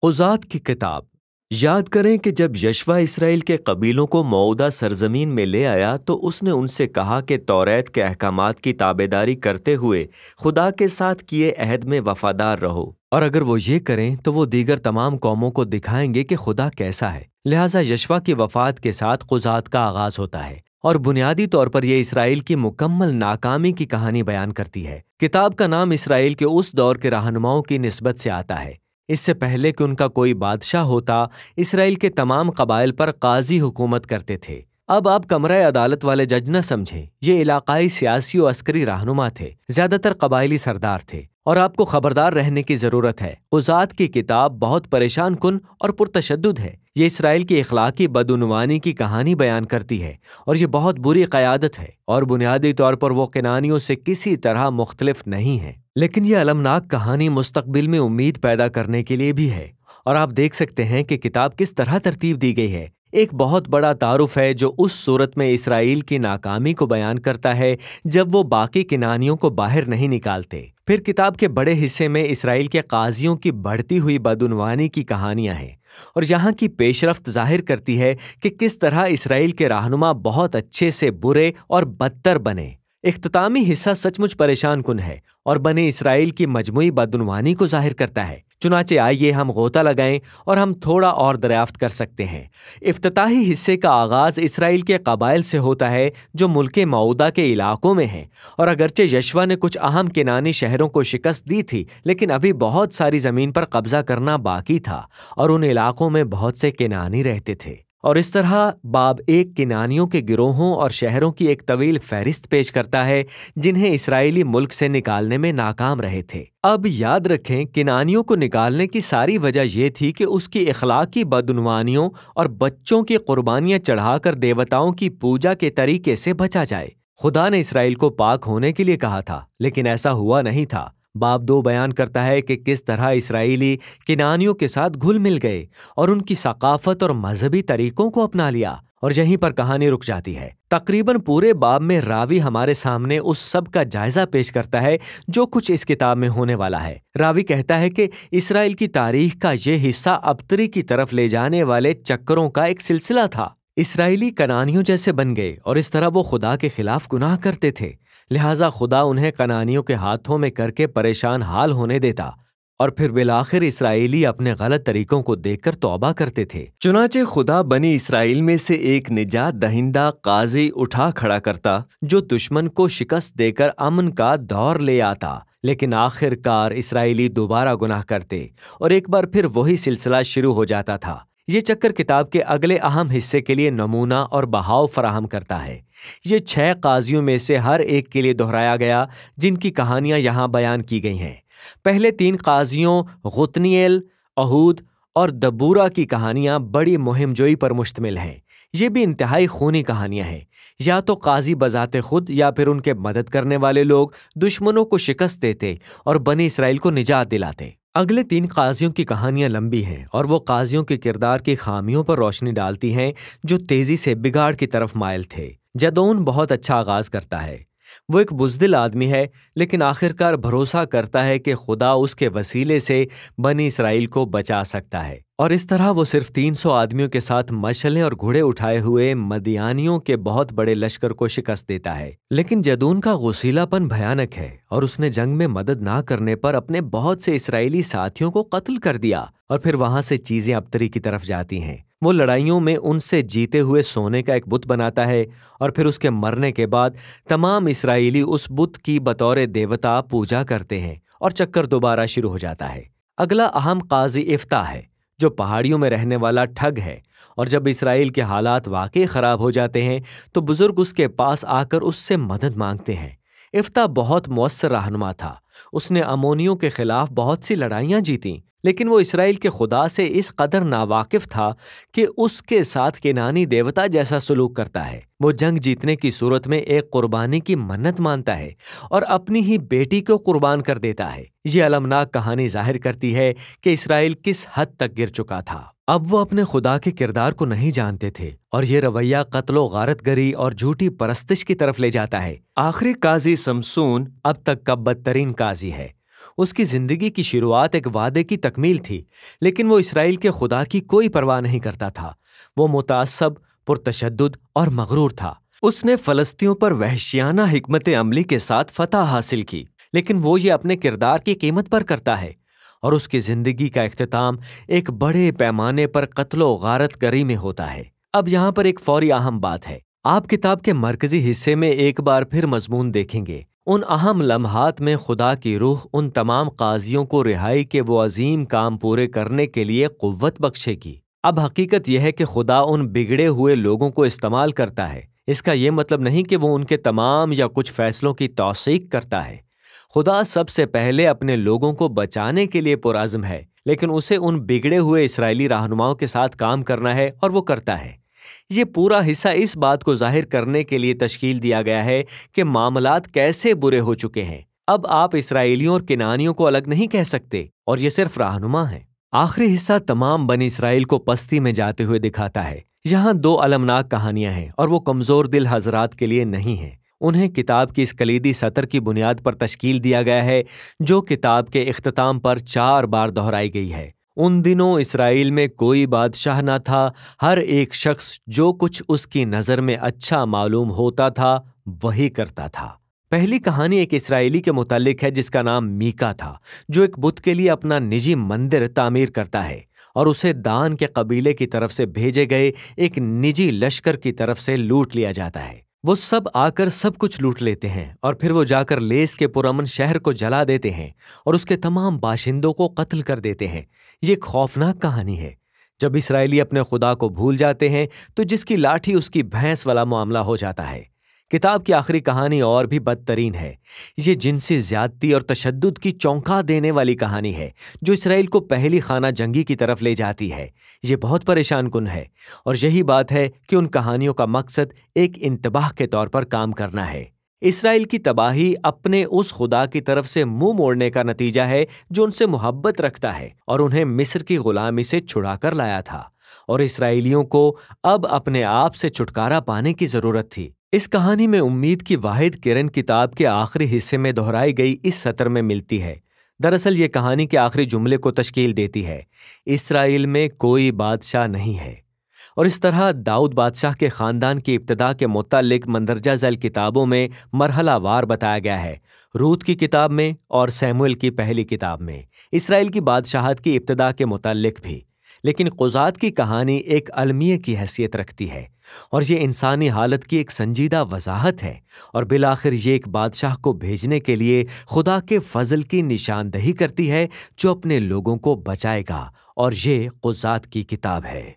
قضات کی کتاب۔ یاد کریں کہ جب یشوع اسرائیل کے قبیلوں کو موعودہ سرزمین میں لے آیا تو اس نے ان سے کہا کہ توریت کے احکامات کی تابعداری کرتے ہوئے خدا کے ساتھ کیے عہد میں وفادار رہو، اور اگر وہ یہ کریں تو وہ دیگر تمام قوموں کو دکھائیں گے کہ خدا کیسا ہے۔ لہٰذا یشوع کی وفات کے ساتھ قضات کا آغاز ہوتا ہے، اور بنیادی طور پر یہ اسرائیل کی مکمل ناکامی کی کہانی بیان کرتی ہے۔ کتاب کا نام اسرائیل کے اس دور کے رہنماؤں کی نسبت سے آتا ہے۔ اس سے پہلے کہ ان کا کوئی بادشاہ ہوتا، اسرائیل کے تمام قبائل پر قاضی حکومت کرتے تھے۔ اب آپ کمرہ عدالت والے جج نہ سمجھیں، یہ علاقائی سیاسی و عسکری رہنما تھے، زیادہ تر قبائلی سردار تھے، اور آپ کو خبردار رہنے کی ضرورت ہے۔ قضات کی کتاب بہت پریشان کن اور پرتشدد ہے۔ یہ اسرائیل کی اخلاقی بدعنوانی کی کہانی بیان کرتی ہے، اور یہ بہت بری قیادت ہے، اور بنیادی طور پر وہ کنعانیوں سے کسی طرح مختلف نہیں ہے۔ لیکن یہ المناک کہانی مستقبل میں امید پیدا کرنے کے لیے بھی ہے، اور آپ دیکھ سکتے ہیں کہ کتاب کس طرح ترتیب دی گئی ہے۔ ایک بہت بڑا تعارف ہے جو اس صورت میں اسرائیل کی ناکامی کو بیان کرتا ہے جب وہ باقی کنعانیوں کو باہر نہیں نکالتے۔ پھر کتاب کے بڑے حصے میں اسرائیل کے قاضیوں کی بڑھتی ہوئی بدعنوانی کی کہانیاں ہیں، اور یہاں کی پیش رفت ظاہر کرتی ہے کہ کس طرح اسرائیل کے رہنما بہت اچھے سے برے اور بدتر بنے۔ اختتامی حصہ سچ مچ پریشان کن ہے اور بنی اسرائیل کی مجموعی بدعنوانی کو ظاہر کرتا ہے۔ چنانچہ آئیے ہم غوطہ لگائیں اور ہم تھوڑا اور دریافت کر سکتے ہیں۔ افتتاحی حصے کا آغاز اسرائیل کے قبائل سے ہوتا ہے جو ملک موعودہ کے علاقوں میں ہیں، اور اگرچہ یشوع نے کچھ اہم کنعانی شہروں کو شکست دی تھی، لیکن ابھی بہت ساری زمین پر قبضہ کرنا باقی تھا، اور ان علاقوں میں بہت سے کنعانی رہتے تھے۔ اور اس طرح باب ایک کنعانیوں کے گروہوں اور شہروں کی ایک طویل فہرست پیش کرتا ہے جنہیں اسرائیلی ملک سے نکالنے میں ناکام رہے تھے۔ اب یاد رکھیں، کنعانیوں کو نکالنے کی ساری وجہ یہ تھی کہ اس کی اخلاقی بدعنوانیوں اور بچوں کی قربانیاں چڑھا کر دیوتاؤں کی پوجا کے طریقے سے بچا جائے۔ خدا نے اسرائیل کو پاک ہونے کے لیے کہا تھا، لیکن ایسا ہوا نہیں تھا۔ باب 2 بیان کرتا ہے کہ کس طرح اسرائیلی کنعانیوں کے ساتھ گھل مل گئے اور ان کی ثقافت اور مذہبی طریقوں کو اپنا لیا، اور یہیں پر کہانی رک جاتی ہے۔ تقریباً پورے باب میں راوی ہمارے سامنے اس سب کا جائزہ پیش کرتا ہے جو کچھ اس کتاب میں ہونے والا ہے۔ راوی کہتا ہے کہ اسرائیل کی تاریخ کا یہ حصہ ابتری کی طرف لے جانے والے چکروں کا ایک سلسلہ تھا۔ اسرائیلی کنعانیوں جیسے بن گئے، اور اس طرح وہ خدا کے خلاف گناہ کرتے تھے، لہٰذا خدا انہیں کنعانیوں کے ہاتھوں میں کر کے پریشان حال ہونے دیتا، اور پھر بالآخر اسرائیلی اپنے غلط طریقوں کو دیکھ کر توبہ کرتے تھے۔ چنانچہ خدا بنی اسرائیل میں سے ایک نجات دہندہ قاضی اٹھا کھڑا کرتا جو دشمن کو شکست دے کر امن کا دور لے آتا، لیکن آخر کار اسرائیلی دوبارہ گناہ کرتے، اور ایک بار پھر وہی سلسلہ شروع ہو جاتا تھا۔ یہ چکر کتاب کے اگلے اہم حصے کے لیے نمونہ اور بہاؤ فراہم کرتا ہے۔ یہ 6 قاضیوں میں سے ہر ایک کے لیے دہرایا گیا جن کی کہانیاں یہاں بیان کی گئی ہیں۔ پہلے 3 قاضیوں غتنیل، اہود اور دبورہ کی کہانیاں بڑی مہم جوئی پر مشتمل ہیں۔ یہ بھی انتہائی خونی کہانیاں ہیں۔ یا تو قاضی بذات خود یا پھر ان کے مدد کرنے والے لوگ دشمنوں کو شکست دیتے اور بنی اسرائیل کو نجات دلاتے۔ اگلے 3 قاضیوں کی کہانیاں لمبی ہیں، اور وہ قاضیوں کے کردار کی خامیوں پر روشنی ڈالتی ہیں جو تیزی سے بگاڑ کی طرف مائل تھے۔ جدعون بہت اچھا آغاز کرتا ہے۔ وہ ایک بزدل آدمی ہے، لیکن آخرکار بھروسہ کرتا ہے کہ خدا اس کے وسیلے سے بنی اسرائیل کو بچا سکتا ہے، اور اس طرح وہ صرف 300 آدمیوں کے ساتھ مشعلیں اور گھوڑے اٹھائے ہوئے مدیانیوں کے بہت بڑے لشکر کو شکست دیتا ہے۔ لیکن جدعون کا غسیلہ پن بھیانک ہے، اور اس نے جنگ میں مدد نہ کرنے پر اپنے بہت سے اسرائیلی ساتھیوں کو قتل کر دیا، اور پھر وہاں سے چیزیں ابتری کی طرف جاتی ہیں۔ وہ لڑائیوں میں ان سے جیتے ہوئے سونے کا ایک بت بناتا ہے، اور پھر اس کے مرنے کے بعد تمام اسرائیلی اس بت کی بطور دیوتا پوجا کرتے ہیں، اور چکر دوبارہ شروع ہو جاتا ہے۔ اگلا اہم قاضی یفتح ہے جو پہاڑیوں میں رہنے والا ٹھگ ہے، اور جب اسرائیل کے حالات واقعی خراب ہو جاتے ہیں تو بزرگ اس کے پاس آ کر اس سے مدد مانگتے ہیں۔ یفتح بہت مؤثر رہنما تھا۔ اس نے امونیوں کے خلاف بہت سی لڑائیاں جیتیں، لیکن وہ اسرائیل کے خدا سے اس قدر ناواقف تھا کہ اس کے ساتھ کنعانی دیوتا جیسا سلوک کرتا ہے۔ وہ جنگ جیتنے کی صورت میں ایک قربانی کی منت مانتا ہے اور اپنی ہی بیٹی کو قربان کر دیتا ہے۔ یہ المناک کہانی ظاہر کرتی ہے کہ اسرائیل کس حد تک گر چکا تھا۔ اب وہ اپنے خدا کے کردار کو نہیں جانتے تھے، اور یہ رویہ قتل و غارت گری اور جھوٹی پرستش کی طرف لے جاتا ہے۔ آخری قاضی سمسون اب تک کا بدترین قاضی ہے۔ اس کی زندگی کی شروعات ایک وعدے کی تکمیل تھی، لیکن وہ اسرائیل کے خدا کی کوئی پرواہ نہیں کرتا تھا۔ وہ متعصب، پرتشدد اور مغرور تھا۔ اس نے فلسطینیوں پر وحشیانہ حکمت عملی کے ساتھ فتح حاصل کی، لیکن وہ یہ اپنے کردار کی قیمت پر کرتا ہے، اور اس کی زندگی کا اختتام ایک بڑے پیمانے پر قتل و غارت گری میں ہوتا ہے۔ اب یہاں پر ایک فوری اہم بات ہے۔ آپ کتاب کے مرکزی حصے میں ایک بار پھر مضمون دیکھیں گے۔ ان اہم لمحات میں خدا کی روح ان تمام قاضیوں کو رہائی کے وہ عظیم کام پورے کرنے کے لیے قوت بخشے گی۔ اب حقیقت یہ ہے کہ خدا ان بگڑے ہوئے لوگوں کو استعمال کرتا ہے۔ اس کا یہ مطلب نہیں کہ وہ ان کے تمام یا کچھ فیصلوں کی توثیق کرتا ہے۔ خدا سب سے پہلے اپنے لوگوں کو بچانے کے لیے پرعزم ہے، لیکن اسے ان بگڑے ہوئے اسرائیلی رہنماؤں کے ساتھ کام کرنا ہے، اور وہ کرتا ہے۔ یہ پورا حصہ اس بات کو ظاہر کرنے کے لیے تشکیل دیا گیا ہے کہ معاملات کیسے برے ہو چکے ہیں۔ اب آپ اسرائیلیوں اور کنعانیوں کو الگ نہیں کہہ سکتے، اور یہ صرف رہنما ہیں۔ آخری حصہ تمام بنی اسرائیل کو پستی میں جاتے ہوئے دکھاتا ہے۔ یہاں دو المناک کہانیاں ہیں، اور وہ کمزور دل حضرات کے لیے نہیں ہیں۔ انہیں کتاب کی اس کلیدی سطر کی بنیاد پر تشکیل دیا گیا ہے، جو کتاب کے اختتام پر 4 بار دہرائی گئی ہے۔ ان دنوں اسرائیل میں کوئی بادشاہ نہ تھا، ہر ایک شخص جو کچھ اس کی نظر میں اچھا معلوم ہوتا تھا وہی کرتا تھا۔ پہلی کہانی ایک اسرائیلی کے متعلق ہے جس کا نام میکا تھا، جو ایک بت کے لیے اپنا نجی مندر تعمیر کرتا ہے، اور اسے دان کے قبیلے کی طرف سے بھیجے گئے ایک نجی لشکر کی طرف سے لوٹ لیا جاتا ہے۔ وہ سب آ کر سب کچھ لوٹ لیتے ہیں، اور پھر وہ جا کر لیس کے پرامن شہر کو جلا دیتے ہیں اور اس کے تمام باشندوں کو قتل کر دیتے ہیں۔ یہ ایک خوفناک کہانی ہے۔ جب اسرائیلی اپنے خدا کو بھول جاتے ہیں تو جس کی لاٹھی اس کی بھینس والا معاملہ ہو جاتا ہے۔ کتاب کی آخری کہانی اور بھی بدترین ہے۔ یہ جنسی زیادتی اور تشدد کی چونکا دینے والی کہانی ہے جو اسرائیل کو پہلی خانہ جنگی کی طرف لے جاتی ہے۔ یہ بہت پریشان کن ہے، اور یہی بات ہے کہ ان کہانیوں کا مقصد ایک انتباہ کے طور پر کام کرنا ہے۔ اسرائیل کی تباہی اپنے اس خدا کی طرف سے منہ موڑنے کا نتیجہ ہے جو ان سے محبت رکھتا ہے اور انہیں مصر کی غلامی سے چھڑا کر لایا تھا، اور اسرائیلیوں کو اب اپنے آپ سے چھٹکارا پانے کی ضرورت تھی۔ اس کہانی میں امید کی واحد کرن کتاب کے آخری حصے میں دہرائی گئی اس سطر میں ملتی ہے۔ دراصل یہ کہانی کے آخری جملے کو تشکیل دیتی ہے: اسرائیل میں کوئی بادشاہ نہیں ہے۔ اور اس طرح داؤد بادشاہ کے خاندان کی ابتدا کے متعلق مندرجہ ذیل کتابوں میں مرحلہ وار بتایا گیا ہے، روت کی کتاب میں اور سیموئیل کی پہلی کتاب میں، اسرائیل کی بادشاہت کی ابتدا کے متعلق بھی۔ لیکن قضات کی کہانی ایک المیہ کی حیثیت رکھتی ہے، اور یہ انسانی حالت کی ایک سنجیدہ وضاحت ہے، اور بالآخر یہ ایک بادشاہ کو بھیجنے کے لیے خدا کے فضل کی نشاندہی کرتی ہے جو اپنے لوگوں کو بچائے گا، اور یہ قضات کی کتاب ہے۔